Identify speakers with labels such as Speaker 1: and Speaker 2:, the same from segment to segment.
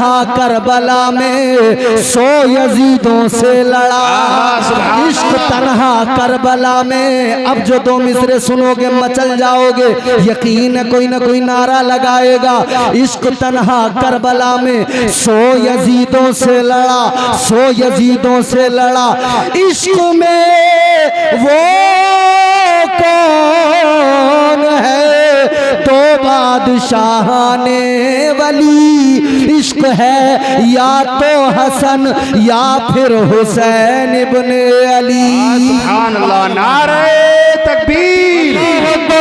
Speaker 1: तन्हा करबला में 100 यजीदों से लड़ा। इश्क तन्हा करबला में। अब जो 2 मिसरे सुनोगे मचल जाओगे, यकीन है कोई ना कोई नारा लगाएगा। इश्क तन्हा करबला में 100 यजीदों से लड़ा, 100 यजीदों से लड़ा। इश्क में वो कौन है तो बादशाह ने वली। इश्क है या तो हसन या फिर हुसैन इब्ने अली।
Speaker 2: सुभान अल्लाह। नारे तकबीर,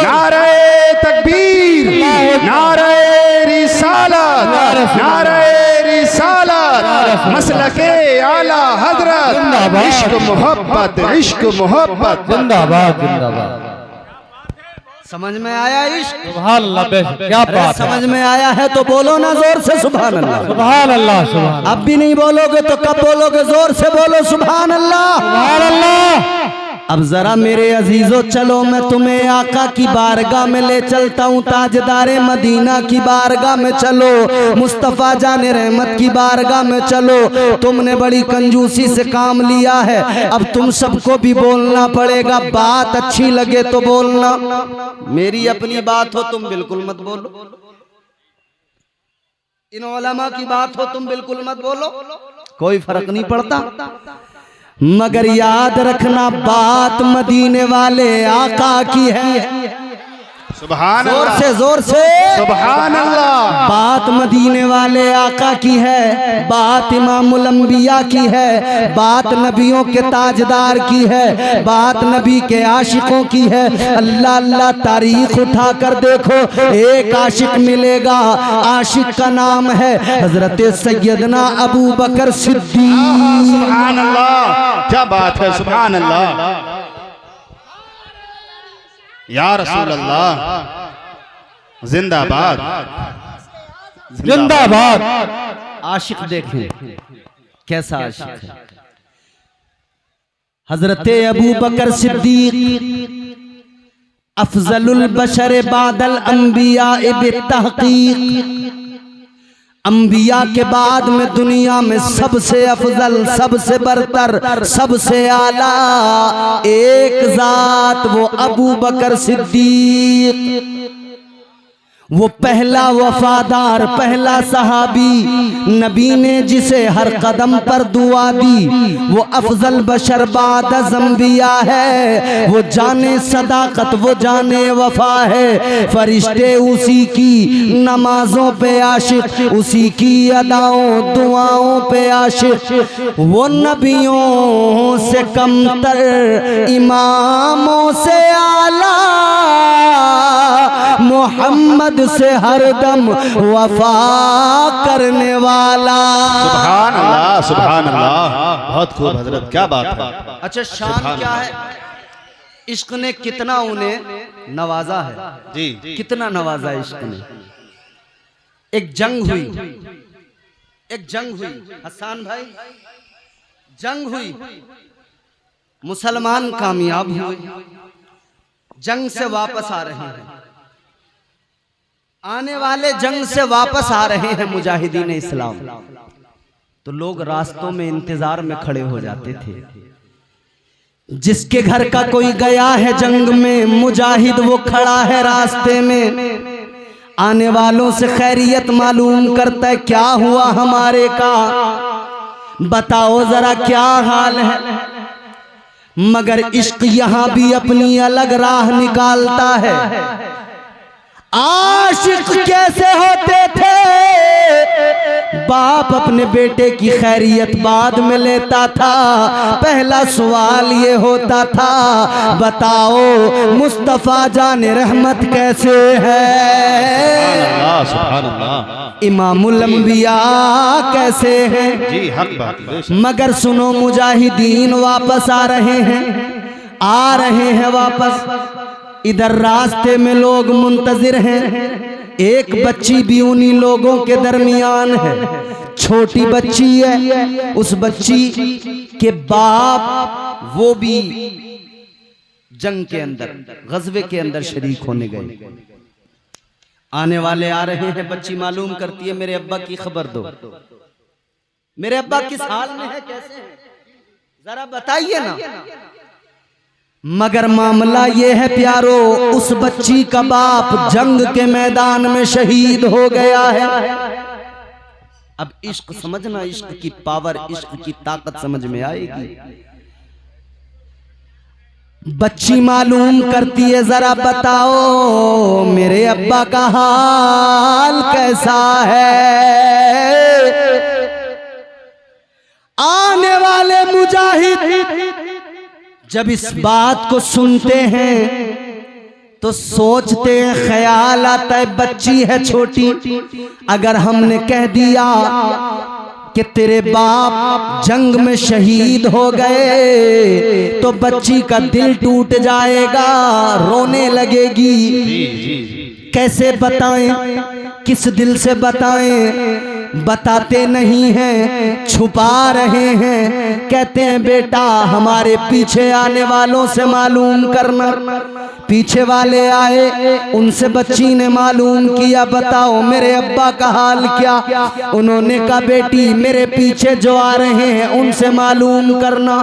Speaker 2: नारे तकबीर, नारे रिसालत, नारे रिसालत, मसलके आला हजरत। इश्क मोहब्बत, इश्क मोहब्बत।
Speaker 3: जिंदाबाद जिंदाबाद।
Speaker 1: समझ में आया इश्क?
Speaker 3: सुभान अल्लाह। क्या बात है।
Speaker 1: समझ में आया है तो बोलो ना जोर से सुभान अल्लाह।
Speaker 3: सुभान अल्लाह। सुभान।
Speaker 1: अब भी नहीं बोलोगे तो कब बोलोगे? जोर से बोलो सुभान अल्लाह।
Speaker 3: सुभान अल्लाह।
Speaker 1: अब जरा मेरे अजीजों चलो मैं तुम्हें आका की बारगाह में ले चलता हूँ, ताजदारे मदीना की बारगाह में चलो, मुस्तफ़ा जाने रहमत की बारगाह में चलो। तुमने बड़ी कंजूसी से काम लिया है, अब तुम सबको भी बोलना पड़ेगा। बात अच्छी लगे तो बोलना, मेरी अपनी बात हो तुम बिल्कुल मत बोलो, इन उलमा की बात हो तुम बिल्कुल मत बोलो, कोई फर्क नहीं पड़ता। मगर याद रखना बात मदीने वाले आका की है।
Speaker 2: सुभान
Speaker 1: जोर
Speaker 2: अल्लाह,
Speaker 1: से जोर से
Speaker 2: सुभान अल्लाह।
Speaker 1: बात मदीने वाले आका की है, बात इमामुल अंबिया की है, बात नबियों के ताजदार की है, बात नबी के आशिकों की है। अल्लाह अल्लाह तारीख उठा कर देखो, एक आशिक मिलेगा, आशिक का नाम है हजरत सैयदना अबू बकर सिद्दीक।
Speaker 2: सुभान अल्लाह, क्या बात है। सुभान अल्लाह, या रसूल अल्लाह। जिंदाबाद
Speaker 3: जिंदाबाद।
Speaker 1: आशिक देखें कैसा आशिक है। हजरत अबू बकर सिद्दीक अफजलुल बशर बादल अंबिया बित्तहकीक। अंबिया के बाद में दुनिया में सबसे अफजल, सबसे बरतर, सबसे आला एक जात वो अबू बकर सिद्दीक। वो पहला वफादार, पहला सहाबी, नबी ने जिसे हर कदम पर दुआ दी, वो अफजल बशर बाद अंबिया है। वो जाने सदाकत, वो जाने वफा है। फरिश्ते उसी की नमाजों पे आशिक, उसी की अदाओं दुआओं पे आशिक। वो नबियों से कमतर, इमामों से आला, मोहम्मद से हरदम वफा करने वाला।
Speaker 2: सुभान अल्लाह, सुभान अल्लाह। बहुत खूब हजरत, क्या बात है।
Speaker 1: अच्छा, शान क्या है? इश्क ने कितना उन्हें नवाजा है
Speaker 2: जी,
Speaker 1: कितना नवाजा इश्क ने। एक जंग हुई, एक जंग हुई हसन भाई, जंग हुई, मुसलमान कामयाब हुए, जंग से वापस आ रहे हैं, आने वाले जंग से वापस आ रहे हैं मुजाहिदीन इस्लाम। तो लोग रास्तों में इंतजार में खड़े हो जाते थे। जिसके घर का कोई गया है जंग में, मुजाहिद वो खड़ा है रास्ते में, आने वालों से खैरियत मालूम करता है, क्या हुआ हमारे का, बताओ जरा क्या हाल है। मगर इश्क यहां भी अपनी अलग राह निकालता है। आशिक कैसे होते थे? बाप अपने बेटे की खैरियत बाद में लेता था, पहला सवाल ये होता था, बताओ मुस्तफ़ा जाने रहमत कैसे है,
Speaker 2: सुभान अल्लाह।
Speaker 1: इमामुल अंबिया कैसे हैं।
Speaker 2: जी, हक बात है।
Speaker 1: मगर सुनो, मुजाहिदीन वापस आ रहे हैं, आ रहे हैं वापस। इधर रास्ते में लोग मुंतजिर हैं। एक बच्ची भी उन्हीं लोगों के दरमियान है, छोटी बच्ची है। उस बच्ची के बाप वो भी जंग के अंदर, गज़वे के अंदर शरीक होने गए। आने वाले आ रहे हैं, बच्ची मालूम करती है मेरे अब्बा की खबर दो। मेरे अब्बा किस हाल में है, कैसे हैं, जरा बताइए ना। मगर मामला ये है प्यारो, उस बच्ची का बाप जंग के मैदान में शहीद हो गया है। अब इश्क समझना, इश्क की पावर, इश्क की ताकत समझ में आएगी। बच्ची मालूम करती है, जरा बताओ मेरे अब्बा का हाल कैसा है। आने वाले मुजाहिद जब इस बात को सुनते हैं तो सोचते हैं, ख्याल आता है बच्ची है छोटी, अगर हमने कह दिया कि तेरे बाप जंग में शहीद हो गए तो बच्ची का दिल टूट जाएगा, रोने लगेगी। कैसे बताएं, किस दिल से बताएं, बताते नहीं हैं, छुपा रहे हैं। कहते हैं बेटा हमारे पीछे आने वालों से मालूम करना। पीछे वाले आए, उनसे बच्ची ने मालूम किया, बताओ मेरे अब्बा का हाल क्या। उन्होंने कहा बेटी मेरे पीछे जो आ रहे हैं उनसे मालूम करना।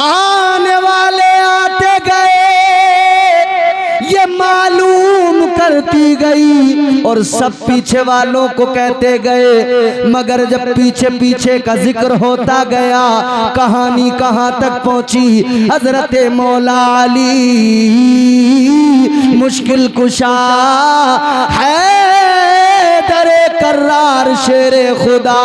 Speaker 1: आने वाले आते गए, ये मालूम करती गई और सब पीछे वालों को कहते गए। मगर जब पीछे पीछे का जिक्र होता गया, कहानी कहां तक पहुंची। हजरत मौला अली मुश्किल कुशा है, दरे कर्रार शेरे खुदा,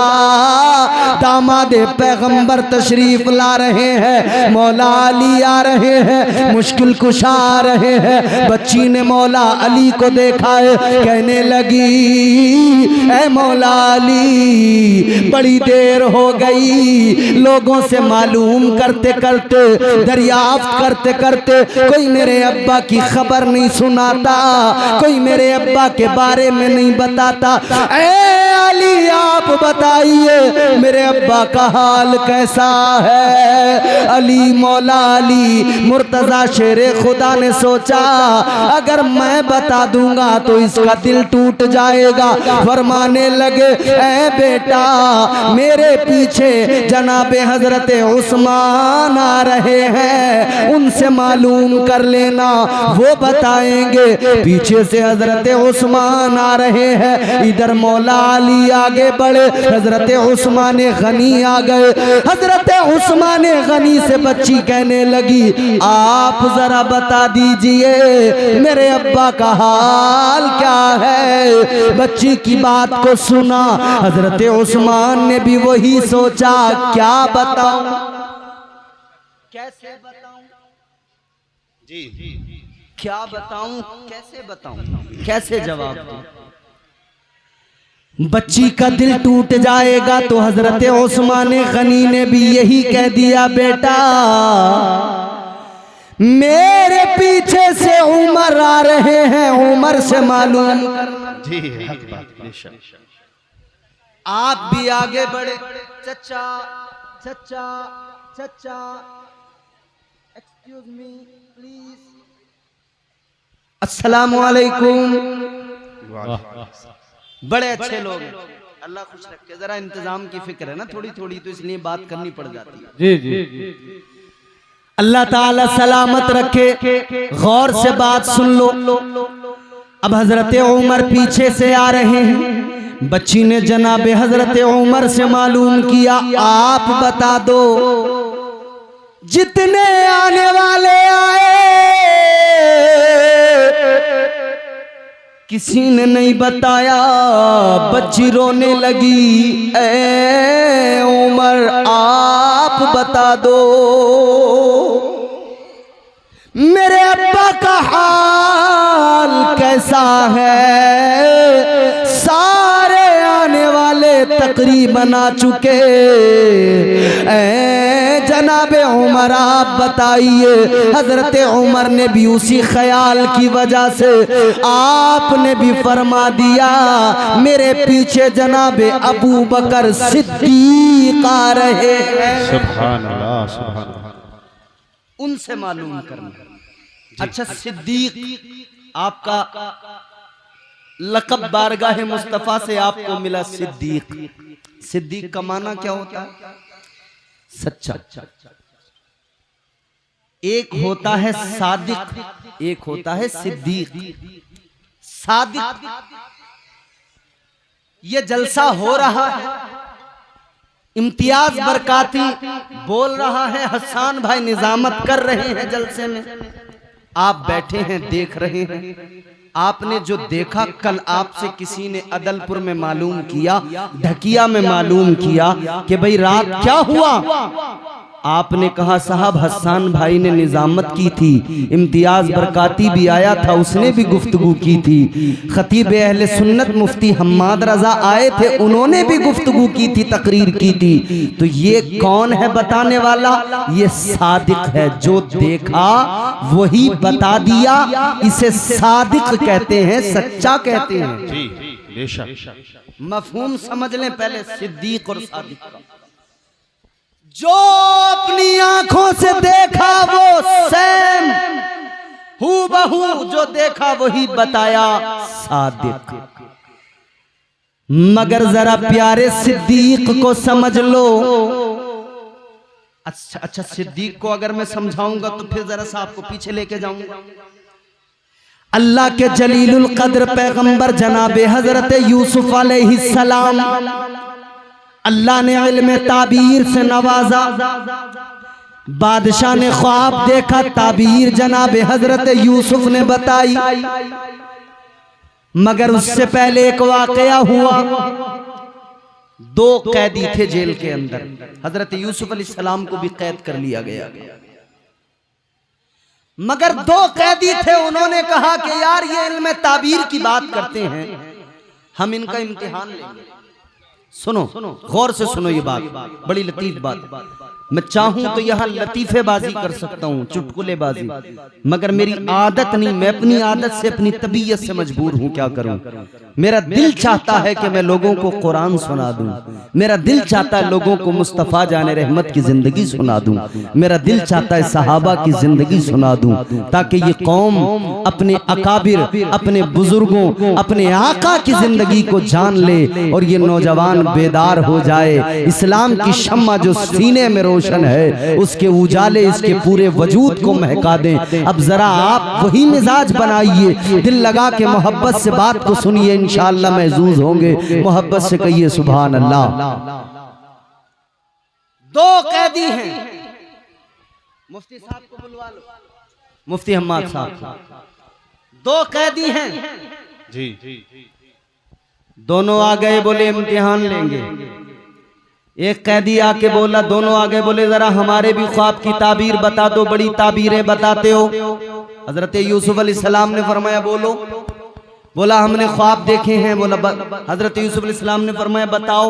Speaker 1: दामादे पैगंबर तशरीफ ला रहे हैं। मौला अली आ रहे हैं, मुश्किल कुशा आ रहे हैं। बच्ची ने मौला अली को देखा है, कहने लगी ऐ मौला अली बड़ी देर हो गई, लोगों से मालूम करते करते, दरियाफ्त करते करते कोई मेरे अब्बा की खबर नहीं सुनाता, कोई मेरे अब्बा के बारे में नहीं बताता। ऐ अली आप बताइए मेरे अब्बा का हाल कैसा है। अली मौला अली मुर्तजा शेरे खुदा ने सोचा अगर मैं बता दूंगा तो इसका दिल टूट जाएगा। फरमाने लगे ऐ बेटा मेरे पीछे जनाबे हजरत उस्मान आ रहे हैं, उनसे मालूम कर लेना, वो बताएंगे। पीछे से हजरत उस्मान आ रहे हैं, इधर मौला अली आगे बढ़े, हजरत उस्मान गनी आ गए। हजरत उस्मान गनी से बच्ची कहने लगी आप जरा बता दीजिए मेरे अब्बा का हाल क्या है। बच्ची की बात को सुना, हजरत उस्मान ने भी वही सोचा क्या बताऊं, कैसे बताऊं, क्या बताऊं, कैसे बताऊं, कैसे जवाब दूं। बच्ची का दिल टूट जाएगा। तो हजरत उस्मान गनी ने भी यही कह दिया बेटा मेरे पीछे से उमर आ रहे हैं, उमर से मालूम करना।
Speaker 2: जी हक बात, बेशक।
Speaker 1: आप भी आगे बढ़े, चचा चचा चचा एक्सक्यूज मी प्लीज, अस्सलाम वालेकुम। बड़े अच्छे लोग हैं, अल्लाह खुश रखे। जरा इंतजाम की फिक्र है ना थोड़ी थोड़ी, तो इसलिए बात करनी पड़ जाती है।
Speaker 3: जी जी
Speaker 1: अल्लाह ताला सलामत रखे। गौर से बात सुन लो। अब हजरत उमर पीछे से आ रहे हैं। बच्ची ने जनाबे हजरत उमर से मालूम किया आप बता दो जितने आने वाले आए किसी ने नहीं बताया। बच्ची रोने लगी ऐ उमर आप बता दो मेरे अब्बा का हाल कैसा है। सारे आने वाले तकरीबन आ चुके, ऐ जनाबे उमर आप बताइए। हजरत उमर ने भी उसी ख्याल की वजह से आपने भी फरमा दिया मेरे पीछे जनाबे अबू बकर सिद्दीक आ रहे हैं।
Speaker 2: सुभान अल्लाह, सुभान अल्लाह।
Speaker 1: उनसे मालूम करना। अच्छा सिद्दीक आपका लक़ब बारगाह मुस्तफ़ा से आपको मिला, सिद्दीक सिद्दीक का माना क्या होता है? सच्चा। एक होता है सादिक, एक होता है सिद्दीक। सादिक, ये जलसा हो रहा है, इम्तियाज बरकाती बोल रहा है, हसन भाई निजामत कर रहे हैं जलसे में, आप बैठे हैं देख रहे हैं। आपने जो देखा, कल आपसे किसी ने अदलपुर में मालूम किया, ढकिया में मालूम किया कि भाई रात क्या हुआ, आपने कहा साहब हसन भाई ने निजामत की थी, इम्तियाज बरकाती भी आया था, उसने भी गुफ्तगू की थी, खतीब अहले सुन्नत मुफ्ती हम्माद रजा आए थे, उन्होंने भी गुफ्तगू की थी, तकरीर की थी। तो ये कौन है बताने वाला? ये सादिक है, जो देखा वही बता दिया, इसे सादिक कहते हैं, सच्चा कहते हैं।
Speaker 2: जी बेशक।
Speaker 1: मफहूम समझ लें पहले सिद्दीक और सादिक का। जो अपनी आंखों से देखा वो सेम हूबहू, जो देखा वही बताया सादिक। मगर जरा प्यारे सिद्दीक को समझ लो। अच्छा, सिद्दीक को अगर मैं समझाऊंगा तो फिर जरा सा आपको पीछे लेके जाऊंगा। अल्लाह के जलीलुल कद्र पैगंबर जनाबे हजरत यूसुफ अलैहिस्सलाम, अल्लाह ने इल्म ताबीर से नवाजा, बादशाह ने ख्वाब देखा, ताबीर जनाब हजरत यूसुफ ने बताई। मगर उससे पहले एक वाकया हुआ। दो कैदी थे जेल के अंदर, हजरत यूसुफ अलैहिस्सलाम को भी कैद कर लिया गया। मगर दो कैदी थे, उन्होंने कहा कि यार ये इल्म ताबीर की बात करते हैं, हम इनका इम्तिहान लेंगे। सुनो, गौर से सुनो, ये बात बड़ी लतीफ बात। मैं चाहूं तो यहां लतीफेबाजी कर सकता हूं, चुटकुलेबाजी, मगर मेरी आदत नहीं, मैं अपनी आदत से, अपनी तबीयत से मजबूर हूं। क्या करूं? मेरा दिल चाहता है कि मैं लोगों को कुरान सुना दूं, मेरा दिल चाहता है लोगों को मुस्तफा जाने रहमत की जिंदगी सुना दूं, मेरा दिल चाहता है सहाबा की जिंदगी सुना दूं, ताकि ये कौम अपने अकाबिर, अपने बुजुर्गों, अपने आका की जिंदगी को जान ले और ये नौजवान बेदार हो जाए। इस्लाम की शम्मा जो सीने में रोशन है, उसके उजाले इसके पूरे वजूद को महका दें। अब जरा आप वही मिजाज बनाइए, दिल लगा के मोहब्बत से बात को सुनिए, इंशाअल्लाह महजूज होंगे। मोहब्बत से कहिए सुभान अल्लाह। दो कैदी हैं, मुफ्ती साहब को बुलवा लो, मुफ्ती हम्माद साहब। दो कैदी हैं
Speaker 2: जी,
Speaker 1: दोनों आ गए, बोले इम्तिहान लेंगे। एक कैदी आके बोला, दोनों आगे बोले जरा हमारे भी ख्वाब की ताबीर बता दो, बड़ी ताबीरें बताते हो। हजरत यूसुफ अलैहिस्सलाम ने फरमाया बोलो। बोला हमने ख्वाब देखे हैं। बोला हजरत यूसुफ अलैहिस्सलाम ने फरमाया बताओ।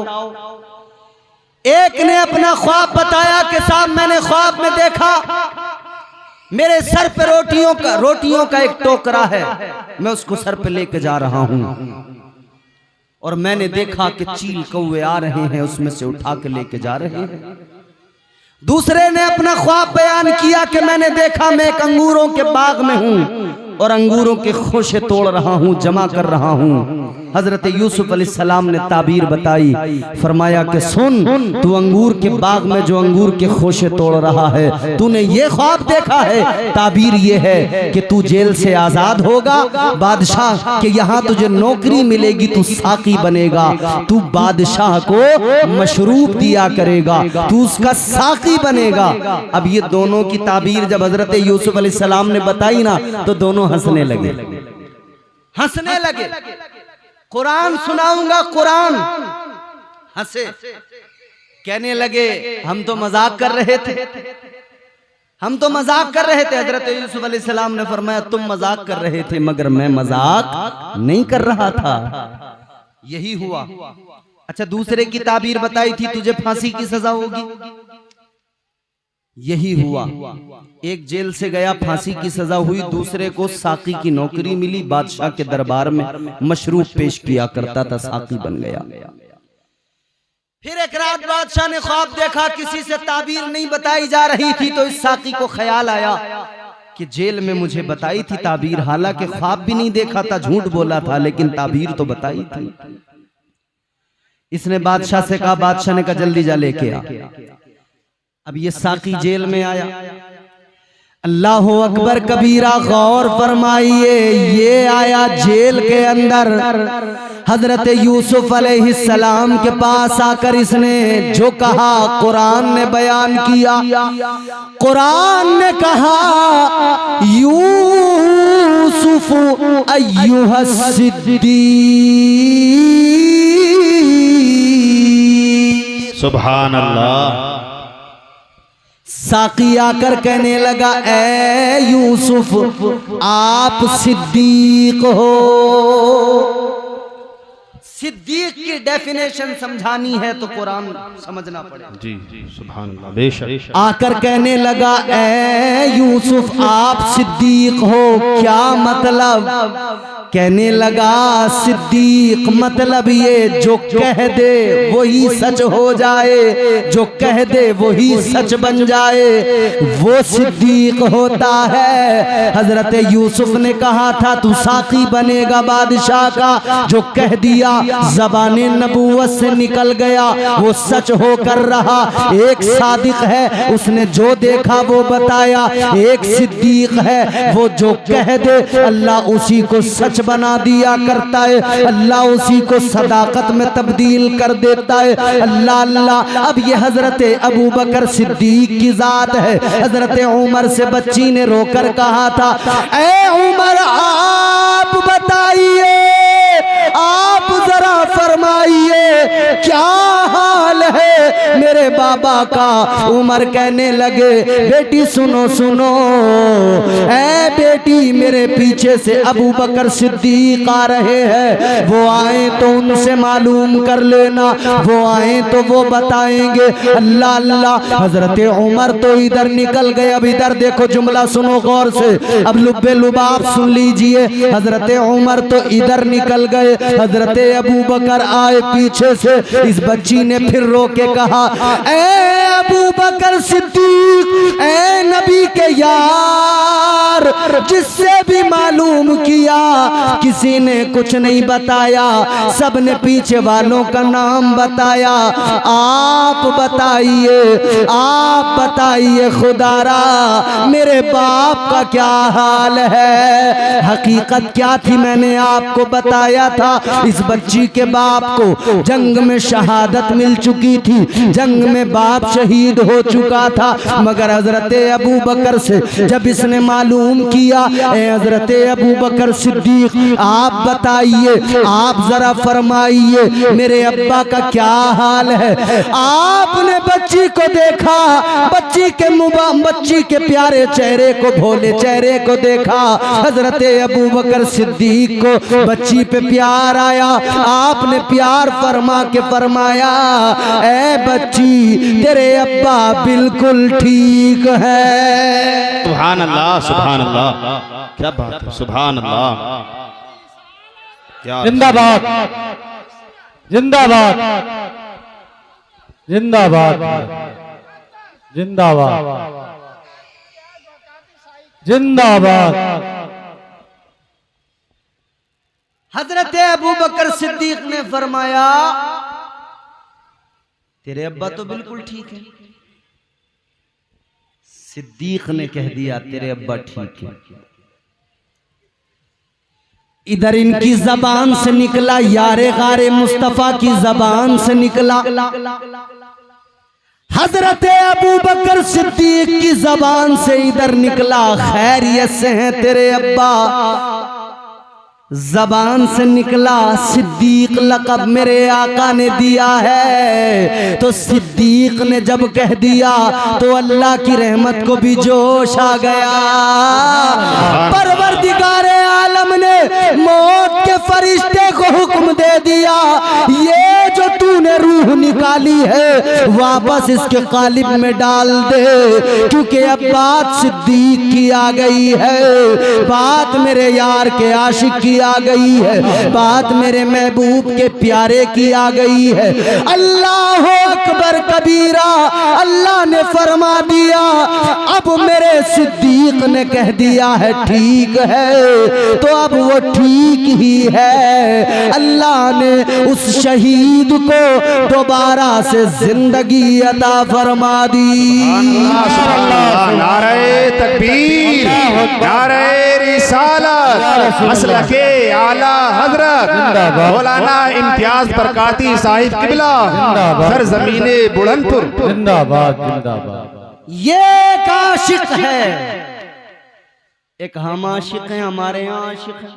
Speaker 1: एक ने अपना ख्वाब बताया कि साहब मैंने ख्वाब में देखा मेरे सर पे रोटियों का एक टोकरा है, मैं उसको सर पे लेके जा रहा हूं और मैंने देखा कि चील कौवे आ रहे हैं, उसमें से उठा के लेके जा रहे हैं। दूसरे ने अपना ख्वाब बयान किया कि मैंने देखा मैं एक अंगूरों के बाग में हूं और अंगूरों के खोशे तोड़ रहा हूं, जमा कर रहा हूं। हजरत यूसुफ अलैहिस्सलाम ने ताबीर बताई, फरमाया कि सुन, तू अंगूर के बाग में जो अंगूर के खोशे तोड़ रहा है, तूने ये ख्वाब देखा है। ताबीर ये है कि तू जेल से आजाद होगा, बादशाह के यहाँ तुझे नौकरी मिलेगी, तू साकी बनेगा, तू बादशाह को मशरूब दिया करेगा, तू उसका साकी बनेगा। अब ये दोनों की ताबीर जब हजरत यूसुफ अलैहिस्सलाम ने बताई ना, तो दोनों हंसने लगे। कुरान सुनाऊंगा, कुरान। हंसे, कहने लगे हम तो मजाक कर रहे थे, हम तो मजाक कर रहे थे। हजरत यूसुफ अलैहिस्सलाम ने फरमाया तुम मजाक कर रहे थे, मगर मैं मजाक नहीं कर रहा था। यही हुआ। अच्छा, दूसरे की ताबीर बताई थी तुझे फांसी की सजा होगी, यही हुआ। एक जेल से गया, फांसी की सजा हुई, दूसरे को साकी की नौकरी मिली, बादशाह के दरबार में मशरूब पेश किया करता था, साकी बन गया। फिर एक रात बादशाह ने ख्वाब देखा, किसी से ताबीर नहीं बताई जा रही थी, तो इस साकी को ख्याल आया कि जेल में मुझे बताई थी ताबीर, हालांकि ख्वाब भी नहीं देखा था, झूठ बोला था, लेकिन ताबीर तो बताई थी। इसने बादशाह से कहा, बादशाह ने कहा जल्दी जा लेके आ। अब ये साकी जेल में आया। अल्लाह अकबर कबीरा, गौर फरमाइए, ये आया जेल के अंदर। हजरत यूसुफ अलैहिस्सलाम के पास आकर इसने जो कहा कुरान ने बयान किया। कुरान ने कहा, यूसुफ अय्युहा सिद्दीक।
Speaker 2: सुभान अल्लाह।
Speaker 1: साकी आकर कहने लगा, ए यूसुफ आप सिद्दीक हो। सिद्दीक की डेफिनेशन समझानी है तो कुरान समझना पड़ेगा।
Speaker 2: जी सुभान अल्लाह, बेशक।
Speaker 1: आकर कहने लगा, ए यूसुफ आप सिद्दीक हो, क्या मतलब? कहने लगा, सिद्दीक मतलब ये जो कह दे वही सच हो जाए, जो कह दे वही सच बन जाए, वो सिद्दीक होता है। हजरत यूसुफ ने कहा था तू साकी बनेगा बादशाह का, जो कह दिया ज़बाने नबूवत से निकल गया वो सच होकर रहा। एक सादिक है, उसने जो देखा वो बताया। एक सिद्दीक है, वो जो कह दे अल्लाह उसी को सच बना दिया करता है, अल्लाह उसी को सदाकत में तब्दील कर देता है। अल्लाह अल्लाह। अब ये हजरत अबू बकर सिद्दीक की जात है। हजरत उमर से बच्ची ने रोकर कहा था, ए उमर आप बताइए, आप जरा फरमाइए क्या हाल है मेरे बाबा का। उमर कहने लगे, बेटी सुनो सुनो, ऐ बेटी मेरे पीछे से अबू बकर सिद्दीक आ रहे हैं, वो आए तो उनसे मालूम कर लेना, वो आए तो वो बताएंगे। अल्लाह अल्लाह। हजरत उमर तो इधर निकल गए। अब इधर देखो, जुमला सुनो गौर से, अब लुब्बे लुबाब सुन लीजिए। हजरत उमर तो इधर निकल गए, हजरत अबू बकर आए पीछे से। इस बच्ची ने फिर रो के कहा, ए अबू बकर सिद्दीक, ए नबी के यार, जिससे भी मालूम किया किसी ने कुछ नहीं बताया, सबने पीछे वालों का नाम बताया। आप बताइए, आप बताइए खुदारा मेरे बाप का क्या हाल है। हकीकत क्या थी मैंने आपको बताया था। इस बच्ची के बाप को जंग में शहादत मिल चुकी थी, जंग में बाप शहीद हो चुका था। मगर हजरत अबू बकर से जब इसने मालूम किया, ए हजरत अबू बकर सिद्दीक आप बताइए, आप जरा फरमाइए मेरे अब्बा का क्या हाल है। आपने बच्ची को देखा, बच्ची के प्यारे चेहरे को, भोले चेहरे को देखा। हजरत अबू बकर सिद्दीक को बच्ची पे प्यार आया। आपने प्यार फरमा के फरमाया, ए बच्ची तेरे अब्बा बिल्कुल ठीक है।
Speaker 2: सुभान अल्लाह, सुभान अल्लाह, क्या बात है, सुभान अल्लाह।
Speaker 3: जिंदाबाद जिंदाबाद जिंदाबाद जिंदाबाद जिंदाबाद।
Speaker 1: हजरत अबू बकर सिद्दीक ने फरमाया, तेरे अब्बा तो बिल्कुल ठीक है। सिद्दीक ने कह दिया, तेरे अब्बा ठीक है। इधर इनकी जबान से निकला, यारे गारे मुस्तफा की जबान से निकला। हजरत अबू बकर सिद्दीक की जबान से इधर निकला, खैरियत से हैं तेरे अब्बा। जबान से निकला, सिद्दीक लक़ब मेरे आका ने दिया है। तो सिद्दीक ने जब कह दिया तो अल्लाह की रहमत को भी जोश आ गया। परवरदिगारे आलम ने मौत के फरिश्ते को हुक्म दे दिया, ये जो तूने रूह निकाली है वापस इसके कालिब में डाल दे, क्योंकि अब बात सिद्दीक की आ गई है, बात मेरे यार के आशिक की आ गई है, बात मेरे महबूब के प्यारे की आ गई है। अल्लाह अकबर। अकबर कबीरा, अल्लाह ने फरमा दिया। अब मेरे सिद्दीक ने कह दिया है ठीक है, तो अब वो ठीक ही है। अल्लाह ने उस शहीद को दोबारा से जिंदगी अता फरमा दी।
Speaker 2: नारे तकबीर, नारे रिसालत, मसलके आला हजरत मौलाना इम्तियाज बरकाती साहिब किबला, सरजमीने बुलंदपुर।
Speaker 3: जिंदाबाद जिंदाबाद।
Speaker 1: ये एक आशिक है, एक हम आशिक हैं, हमारे यहाँ आशिक है।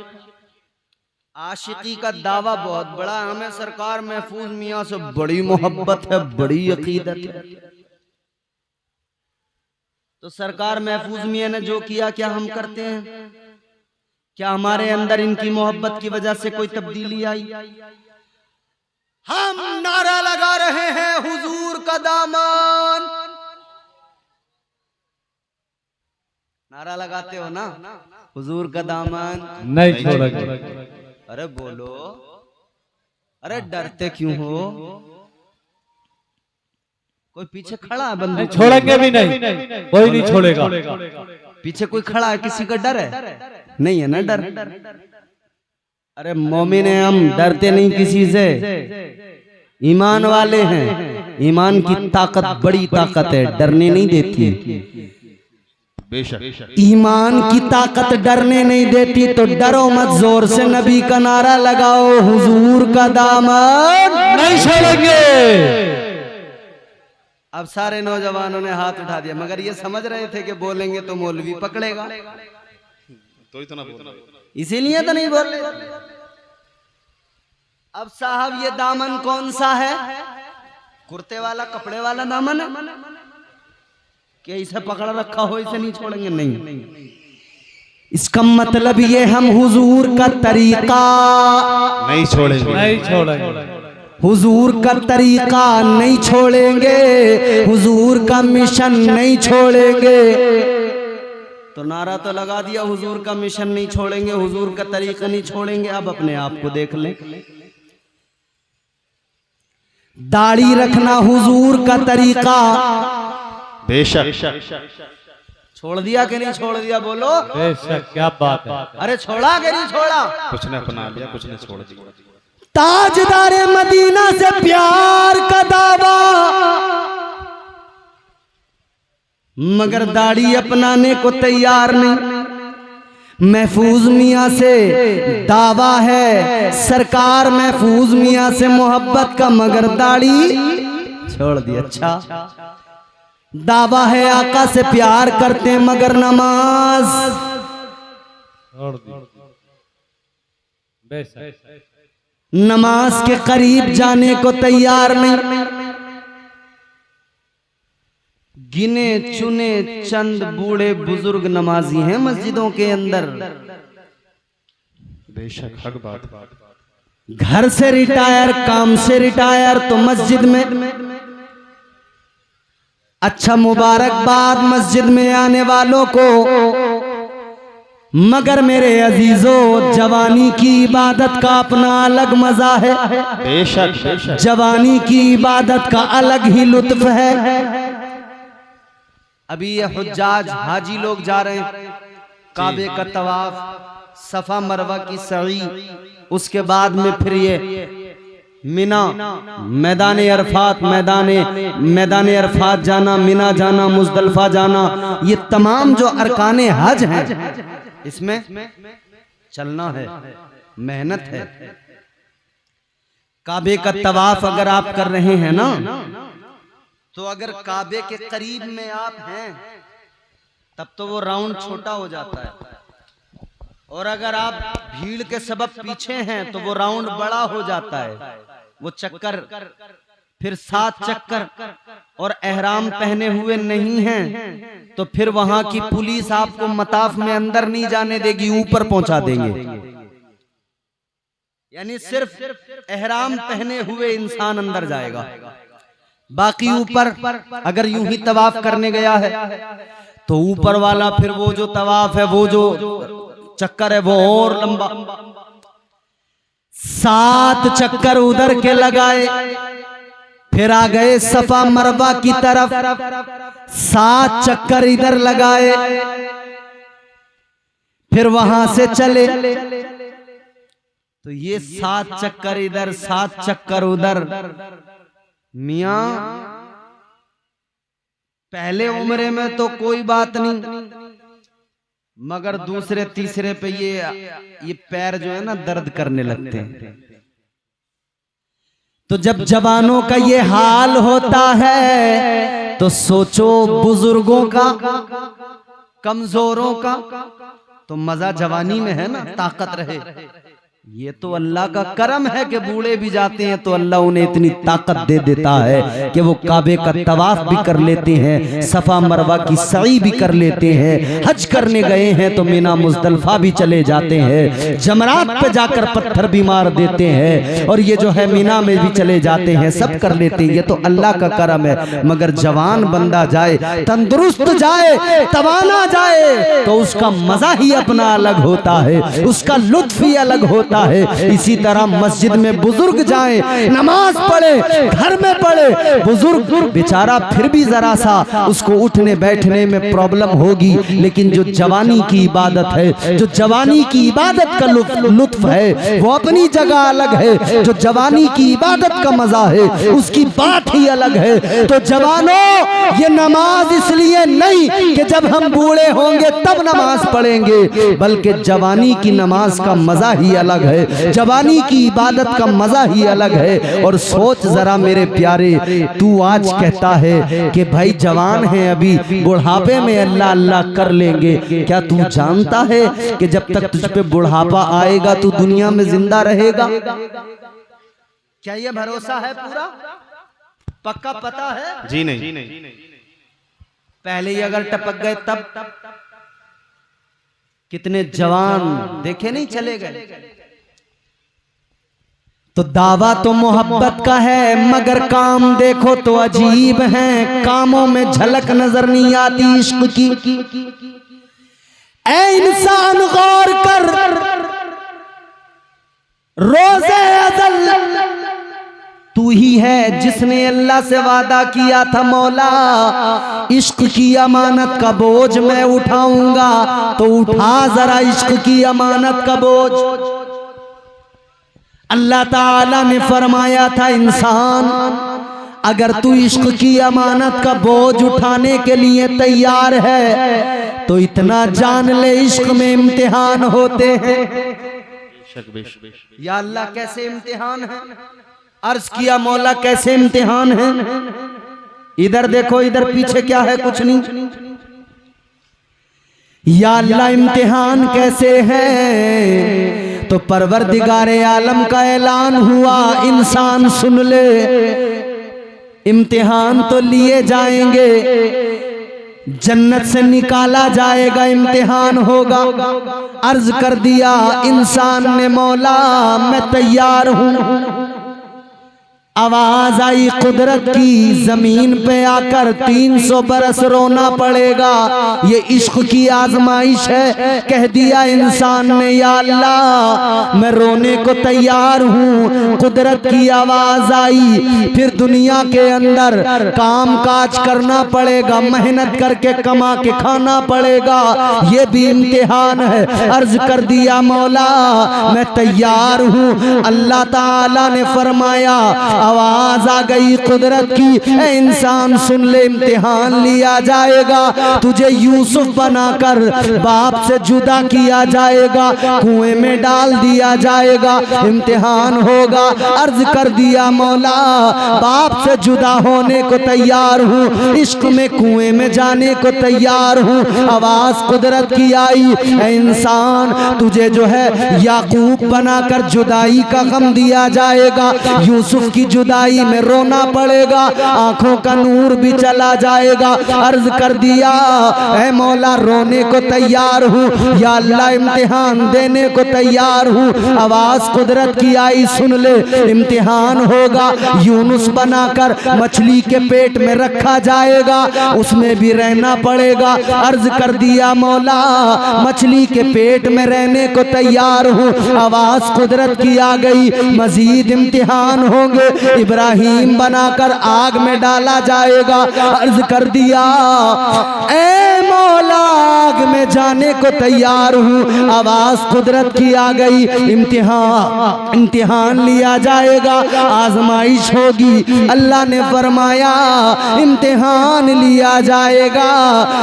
Speaker 1: आशिकी का दावा बहुत बड़ा है, हमें सरकार महफूज मियाँ से बड़ी मोहब्बत है, बड़ी अकीदत है। तो सरकार महफूज मियाँ ने जो किया क्या हम करते हैं? क्या हमारे अंदर इनकी मोहब्बत की वजह से कोई तब्दीली आई? हम नारा लगा रहे हैं हुजूर का दामन। नारा लगाते हो ना, हुजूर का दामन
Speaker 3: नहीं छोड़ेंगे।
Speaker 1: अरे बोलो, अरे डरते क्यों हो? कोई पीछे खड़ा है बंदूक?
Speaker 3: छोड़ेंगे भी नहीं, कोई नहीं छोड़ेगा।
Speaker 1: पीछे कोई खड़ा है, किसी का डर है? नहीं है ना डर। अरे मोमिन है हम, डरते नहीं किसी से, ईमान वाले हैं। ईमान की ताकत बड़ी ताकत है, डरने नहीं देती।
Speaker 2: बेशक
Speaker 1: ईमान की ताकत डरने नहीं देती, तो डरो मत, जोर से नबी का नारा लगाओ, हुजूर का दामन
Speaker 3: नहीं छोड़ेंगे।
Speaker 1: अब सारे नौजवानों ने हाथ उठा दिया, मगर ये समझ रहे थे कि बोलेंगे तो मौलवी पकड़ेगा,
Speaker 2: तो इतना बोल,
Speaker 1: इसीलिए तो नहीं बोल रहे। अब साहब ये दामन कौन सा है? कुर्ते वाला, कपड़े वाला दामन है कि इसे पकड़ रखा हो, इसे नहीं छोड़ेंगे? नहीं, इसका मतलब ये हम हुजूर का तरीका
Speaker 2: नहीं छोड़ेंगे,
Speaker 3: नहीं छोड़ेंगे।
Speaker 1: हुजूर का तरीका नहीं छोड़ेंगे, हुजूर का मिशन नहीं छोड़ेंगे। तो नारा तो लगा दिया, हुजूर का मिशन नहीं छोड़ेंगे, हुजूर का तरीका नहीं छोड़ेंगे। अब अपने आप को देख लें, दाढ़ी रखना हुजूर का तरीका,
Speaker 2: बेशक
Speaker 1: छोड़ दिया कि नहीं छोड़ दिया? बोलो
Speaker 3: बेशक, क्या बात है।
Speaker 1: अरे छोड़ा कि नहीं छोड़ा?
Speaker 2: कुछ ने अपना लिया, कुछ ने छोड़ दिया।
Speaker 1: ताजदारे मदीना से प्यार का दावा, मगर दाढ़ी अपनाने को तैयार नहीं। महफूज मियाँ से दावा है, सरकार महफूज मियाँ से मोहब्बत का, मगर दाढ़ी छोड़ दी। अच्छा, दावा है आका से प्यार करते मगर नमाज
Speaker 3: छोड़ दी। बेशक
Speaker 1: नमाज के करीब जाने को तैयार नहीं। गिने चुने चंद बूढ़े बुजुर्ग नमाजी हैं मस्जिदों के अंदर।
Speaker 2: बेशक हक बात।
Speaker 1: घर से रिटायर, काम से रिटायर, तो मस्जिद में अच्छा मुबारकबाद मस्जिद में आने वालों को। मगर मेरे अजीजों, जवानी की इबादत का अपना अलग मजा है।
Speaker 2: बेशक बेशक
Speaker 1: जवानी की इबादत का अलग ही लुत्फ है। अभी ये हुज्जाज हाजी लोग जा रहे हैं, काबे का तवाफ, सफा मरवा की सई, उसके बाद में फिर ये मिना, मैदान अरफात, मैदान अरफात जाना, मिना जाना, मुजदलफा जाना, ये तमाम जो अरकाने हज हैं, इसमें चलना है, मेहनत है। काबे का तवाफ अगर आप कर रहे हैं ना, तो अगर काबे के करीब में आप हैं तब तो वो राउंड छोटा हो जाता है, और अगर आप भीड़ के सबब पीछे हैं तो वो राउंड बड़ा हो जाता है। वो चक्कर फिर 7 चक्कर, और एहराम पहने हुए नहीं हैं तो फिर वहां की पुलिस आपको मताफ में अंदर नहीं जाने देगी, ऊपर पहुंचा देंगे। यानी सिर्फ एहराम पहने हुए इंसान अंदर जाएगा, बाकी ऊपर अगर यूं ही तवाफ करने गया है तो ऊपर वाला फिर वो जो तवाफ है, वो जो चक्कर है, वो और लंबा। 7 चक्कर उधर के लगाए, फिर आ गए सफा मरवा की तरफ, 7 चक्कर इधर लगाए, फिर वहां से चले। तो ये 7 चक्कर इधर 7 चक्कर उधर। मियां पहले उम्र में तो कोई बात नहीं, मगर दूसरे तीसरे पे ये पैर जो है ना दर्द करने लगते हैं। तो जब जवानों का ये हाल होता है तो सोचो बुजुर्गों का, कमजोरों का। तो मजा जवानी में है ना, ताकत रहे। ये तो अल्लाह का करम है कि बूढ़े भी जाते हैं तो अल्लाह उन्हें इतनी ताकत दे देता है कि वो काबे का तवाफ भी कर लेते हैं, सफा मरवा की सई भी कर लेते हैं, हज करने गए हैं तो मीना मुजदलफा भी चले जाते हैं, जमरात पे जाकर पत्थर भी मार देते हैं, और ये जो है मीना में भी चले जाते हैं, सब कर लेते हैं। ये तो अल्लाह का करम है। मगर जवान बंदा जाए, तंदुरुस्त जाए, तवाना जाए तो उसका मजा ही अपना अलग होता है, उसका लुत्फ ही अलग होता है। इसी तरह मस्जिद में बुजुर्ग जाएं, नमाज पढ़े, घर में पढ़े, बुजुर्ग बेचारा फिर भी जरा सा उसको उठने बैठने में प्रॉब्लम होगी, लेकिन जो जवानी की इबादत है, जो जवानी की इबादत का लुत्फ है वो अपनी जगह अलग है। जो जवानी की इबादत का मजा है उसकी बात ही अलग है। तो जवानों, ये नमाज इसलिए नहीं कि जब हम बूढ़े होंगे तब नमाज पढ़ेंगे, बल्कि जवानी की नमाज का मजा ही अलग है, जवानी की इबादत का मजा ही अलग है। और सोच जरा मेरे प्यारे, तू आज कहता है कि भाई जवान है, अभी बुढ़ापे में अल्लाह अल्लाह कर लेंगे। क्या तू जानता है कि जब तक तुझ पे बुढ़ापा आएगा तू दुनिया में जिंदा रहेगा? क्या ये भरोसा है पूरा पक्का पता है?
Speaker 2: जी नहीं।
Speaker 1: पहले ही अगर टपक गए तब कितने जवान देखे नहीं चले गए। तो दावा तो मोहब्बत का है, मगर काम देखो तो अजीब हैं, कामों में झलक नजर नहीं आती इश्क की। ऐ इंसान गौर कर, रोज़े अज़ल तू ही है जिसने अल्लाह से वादा किया था, मौला इश्क की अमानत का बोझ मैं उठाऊंगा, तो उठा जरा इश्क की अमानत का बोझ। अल्लाह ताला ने फरमाया था, इंसान अगर तू इश्क की अमानत का बोझ उठाने के लिए तैयार है तो इतना जान ले, इश्क में इम्तिहान होते हैं। या अल्लाह कैसे इम्तिहान है? अर्ज किया मौला कैसे इम्तिहान है? इधर देखो, इधर पीछे क्या है? कुछ नहीं। या अल्लाह इम्तिहान कैसे है? तो परवरदिगारे आलम का ऐलान हुआ, इंसान सुन ले, इम्तिहान तो लिए जाएंगे, जन्नत से निकाला जाएगा, इम्तिहान होगा। अर्ज कर दिया इंसान ने, मौला मैं तैयार हूं। आवाज आई कुदरत की, जमीन पे आकर 300 बरस रोना पड़ेगा, ये इश्क की आजमाइश है। कह दिया इंसान ने, या अल्लाह मैं रोने को तैयार हूँ। कुदरत की आवाज आई, फिर दुनिया के अंदर काम काज करना पड़ेगा, मेहनत करके कमा के खाना पड़ेगा, ये भी इम्तिहान है। अर्ज कर दिया मौला मैं तैयार हूँ। अल्लाह ताला ने फरमाया, आवाज आ गई कुदरत की, इंसान सुन ले, इम्तिहान लिया जाएगा, तुझे यूसुफ बनाकर बाप से जुदा किया जाएगा, कुएं में डाल दिया जाएगा, इम्तिहान होगा। अर्ज कर दिया मौला बाप से जुदा होने को तैयार हूँ, इश्क में कुएं में जाने को तैयार हूँ। आवाज कुदरत की आई, इंसान तुझे जो है याकूब बनाकर जुदाई का गम दिया जाएगा, यूसुफ की जुदाई में रोना पड़ेगा, आंखों का नूर भी चला जाएगा। अर्ज कर दिया ऐ मौला रोने को तैयार हूँ, या अल्लाह इम्तिहान देने को तैयार हूँ। आवाज कुदरत की आई, सुन ले इम्तिहान होगा, यूनुस बनाकर मछली के पेट में रखा जाएगा, उसमें भी रहना पड़ेगा। अर्ज कर दिया मौला मछली के पेट में रहने को तैयार हूँ। आवाज कुदरत की आ गई, मजीद इम्तिहान होंगे, इब्राहिम बनाकर आग में डाला जाएगा। अर्ज कर दिया ए मौला आग में जाने को तैयार हूँ। आवाज कुदरत की आ गई, इम्तिहान लिया जाएगा, आजमाइश होगी। अल्लाह ने फरमाया इम्तिहान लिया जाएगा,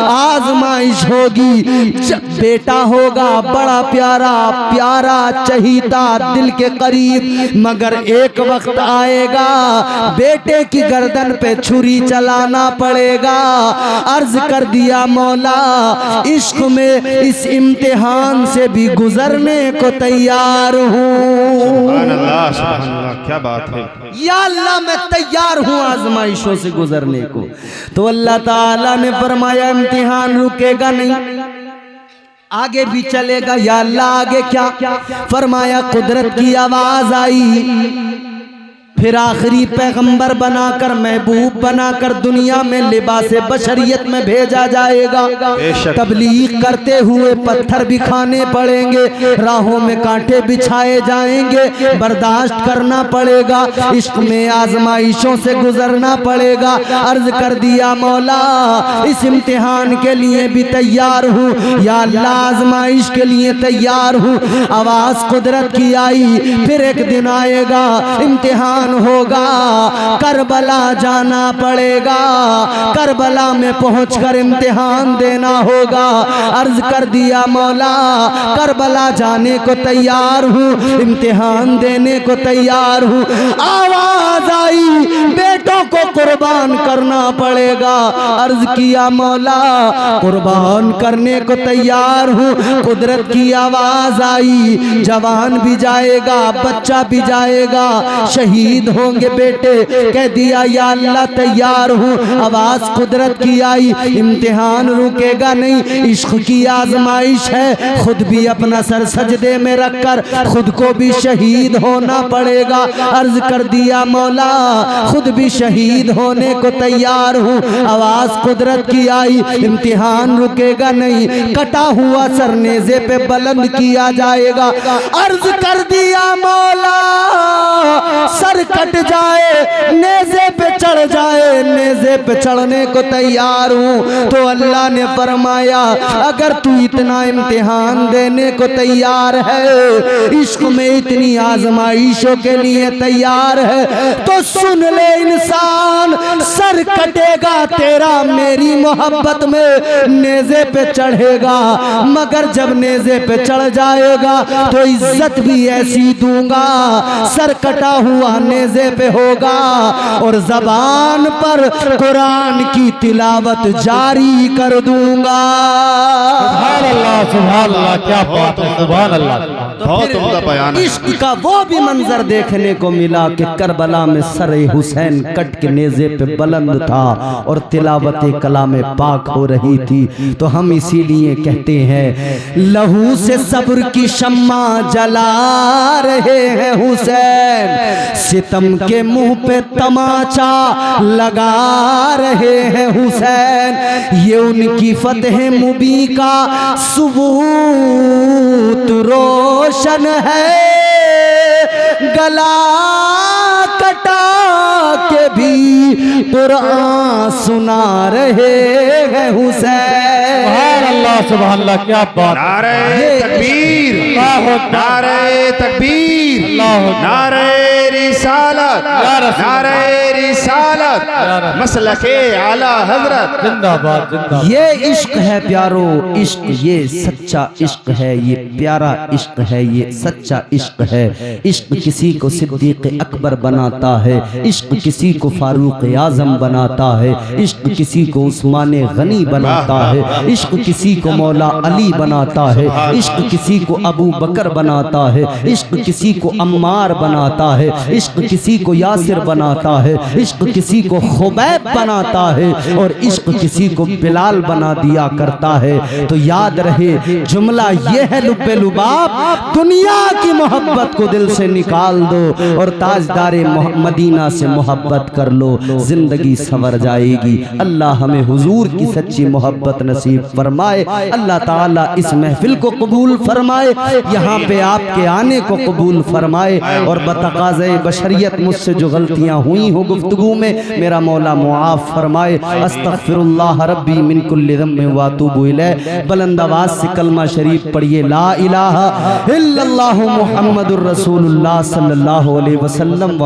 Speaker 1: आजमाइश होगी। बेटा होगा बड़ा प्यारा प्यारा चहीता दिल के करीब, मगर एक वक्त आएगा बेटे की गर्दन पे छुरी चलाना पड़ेगा। अर्ज कर दिया मौला इश्क में इस इम्तिहान से भी गुजरने को तैयार हूँ।
Speaker 2: सुभान अल्लाह, क्या बात है।
Speaker 1: या अल्लाह मैं तैयार हूँ आजमाइशों से गुजरने को। तो अल्लाह ताला ने फरमाया इम्तिहान रुकेगा नहीं, आगे भी चलेगा। या अल्लाह आगे क्या? फरमाया कुदरत की आवाज आई, फिर आखिरी पैगंबर बनाकर महबूब बनाकर दुनिया में लिबासे बशरियत में भेजा जाएगा। तबलीग करते हुए पत्थर भी खाने पड़ेंगे, राहों में कांटे बिछाए जाएंगे, बर्दाश्त करना पड़ेगा, इश्क में आजमाइशों से गुजरना पड़ेगा। अर्ज कर दिया मौला इस इम्तिहान के लिए भी तैयार हूँ, या अल्लाह आजमाइश के लिए तैयार हूँ। आवाज कुदरत की आई, फिर एक दिन आएगा इम्तिहान होगा, करबला जाना पड़ेगा, करबला में पहुंचकर इम्तिहान देना होगा। अर्ज कर दिया मौला करबला जाने को तैयार हूँ, इम्तिहान देने को तैयार हूँ। आवाज आई बेटों को कुर्बान करना पड़ेगा। अर्ज किया मौला कुर्बान करने को तैयार हूँ। कुदरत की आवाज आई, जवान भी जाएगा बच्चा भी जाएगा, शहीद होंगे बेटे। कह दिया या अल्लाह तैयार हूँ। आवाज कुदरत की आई, इम्तिहान रुकेगा नहीं, इश्क की आजमाइश है, खुद भी अपना सर सजदे में रखकर खुद को भी शहीद होना पड़ेगा। अर्ज कर दिया मौला खुद भी शहीद होने को तैयार हूँ। आवाज कुदरत की आई, इम्तिहान रुकेगा नहीं, कटा हुआ सर नेज़े पे बुलंद किया जाएगा। अर्ज कर दिया मौला सर कट जाए नेज़े पे चढ़ जाए, नेज़े पे चढ़ने को तैयार हूँ। तो अल्लाह ने फरमाया अगर तू इतना इम्तिहान देने को तैयार है, इश्क में इतनी आजमाइशों के लिए तैयार है, तो सुन ले इंसान, सर कटेगा तेरा मेरी मोहब्बत में, नेज़े पे चढ़ेगा, मगर जब नेज़े पे चढ़ जाएगा तो इज्जत भी ऐसी दूंगा, सर कटा हुआ नेज़े पे होगा और ज़बान पर कुरान की तिलावत जारी कर दूंगा।
Speaker 3: सुभान अल्लाह, सुभान अल्लाह, क्या बात है, सुभान अल्लाह।
Speaker 2: बहुत उम्दा बयान है।
Speaker 1: इश्क का वो भी मंजर देखने को मिला कि करबला में सर हुसैन कट के नेज़े पे बुलंद था और तिलावत कलाम पाक हो रही थी। तो हम इसीलिए कहते हैं लहू से सब्र की शम्मा जला रहे हैं हुसैन, सितम के मुंह पे तमाचा लगा रहे हैं हुसैन, ये उनकी फतह मुबी का सबूत रोशन है, गला कटा के भी कुरान सुना रहे हैं हुसैन।
Speaker 3: सुभान अल्लाह, सुभान अल्लाह, क्या बात।
Speaker 2: नारे तकबीर, नारे तकबीर, नारे रिसालत, नारे रिसालत, मसलके आला हजरत,
Speaker 3: जिंदाबाद जिंदाबाद।
Speaker 1: ये इश्क है प्यारो, इश्क ये सच्चा इश्क है, ये प्यारा इश्क है, ये सच्चा इश्क है। इश्क किसी को सिद्दीक अकबर बनाता है, इश्क किसी को फारूक आजम बनाता है, इश्क किसी को उस्मान गनी बनाता है, इश्क किसी को मौला अली बनाता है, इश्क किसी को अबू बकर बनाता है, इश्क किसी को अम्मार बनाता है, इश्क किसी को यासिर बनाता है, इश्क किसी को खुबैब बनाता है और इश्क किसी को बिलाल बना दिया करता है। तो याद रहे जुमला ये है लुब्बे लुबाब, दुनिया की मोहब्बत को दिल से निकाल दो और ताजदारे मदीना से मोहब्बत कर लो, जिंदगी संवर जाएगी। अल्लाह हमें हुजूर की सच्ची मोहब्बत नसीब फरमाए। अल्लाह ताला इस महफिल को कबूल फरमाए, यहाँ पे आपके आने को कबूल फरमाए और बतकाज़े बशरियत मुझसे जो गलतियाँ हुई हो गुफ्तगू में मेरा मौला मुआफ़ फरमाए। अस्तग़फिरुल्लाह रब्बी मिन कुल्लि ज़म्बिन व अतूबु इलैह। बुलंद आवाज़ से कलमा शरीफ पढ़िए, ला इलाहा इल्लल्लाहु मुहम्मदुर रसूलुल्लाह सल्लल्लाहु अलैहि वसल्लम।